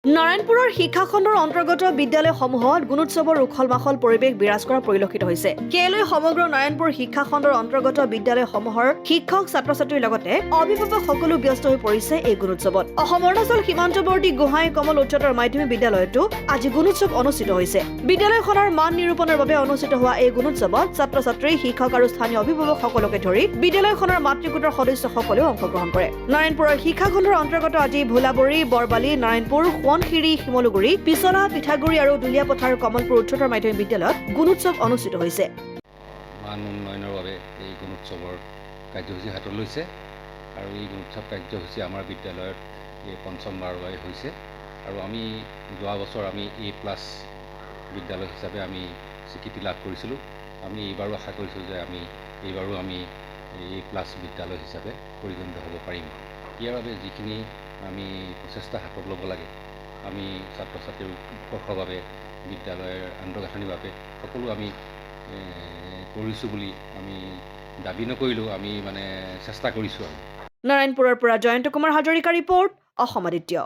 নাৰায়ণপুৰৰ শিক্ষা খণ্ডৰ অন্তৰ্গত বিদ্যালয়সমূহত গুণোৎসৱৰ উখল মাখল পৰিৱেশ বিৰাজ কৰা পৰিলক্ষিত হৈছে। কেলৈ সমগ্ৰ নাৰায়ণপুৰ শিক্ষা খণ্ডৰ অন্তৰ্গত বিদ্যালয়সমূহৰ শিক্ষক ছাত্ৰ ছাত্ৰীৰ লগতে অভিভাৱক সকলো ব্যস্ত হৈ পৰিছে এই গুণোৎসৱত। অসম অৰুণাচল সীমান্তৱৰ্তী গোহাঁই কমল উচ্চতৰ মাধ্যমিক বিদ্যালয়তো আজি গুণোৎসৱ অনুষ্ঠিত হৈছে। বিদ্যালয়খনৰ মান নিৰূপণৰ বাবে অনুষ্ঠিত হোৱা এই গুণোৎসৱত ছাত্ৰ ছাত্ৰী, শিক্ষক আৰু স্থানীয় অভিভাৱক সকলোকে ধৰি বিদ্যালয়খনৰ মাতৃগোটৰ সদস্যসকলেও অংশগ্ৰহণ কৰে। নাৰায়ণপুৰৰ শিক্ষা খণ্ডৰ অন্তৰ্গত আজি ভোলাবৰী, বৰবালি, নাৰায়ণপুৰ, সোৱণশিৰি, শিমলুগুৰি, পিছলা, পিঠাগুৰি আৰু দুলীয়াপথাৰ কমলপুৰ উচ্চতৰ মাধ্যমিক বিদ্যালয়ত গুণোৎসৱ অনুষ্ঠিত হৈছে। মান উন্নয়নৰ বাবে এই গুণোৎসৱৰ কাৰ্যসূচী হাতত লৈছে আৰু এই গুণোৎসৱ কাৰ্যসূচী আমাৰ বিদ্যালয়ত এই পঞ্চমবাৰলৈ হৈছে আৰু আমি যোৱা বছৰ আমি A+ বিদ্যালয় হিচাপে আমি স্বীকৃতি লাভ কৰিছিলোঁ। আমি এইবাৰো আশা কৰিছোঁ যে এইবাৰো আমি A+ বিদ্যালয় হিচাপে পৰিগণিত হ'ব পাৰিম। ইয়াৰ বাবে যিখিনি আমি প্ৰচেষ্টা হাতত ল'ব লাগে, আমি ছাত্ৰ ছাত্ৰীৰ উৎকৰ্ষৰ বাবে, বিদ্যালয়ৰ আন্তঃগাঁথনিৰ বাবে সকলো আমি কৰিছোঁ বুলি আমি দাবী নকৰিলেও আমি চেষ্টা কৰিছোঁ আৰু। নাৰায়ণপুৰৰ পৰা জয়ন্ত কুমাৰ হাজৰিকা ৰিপৰ্ট, অসম আদিত্য।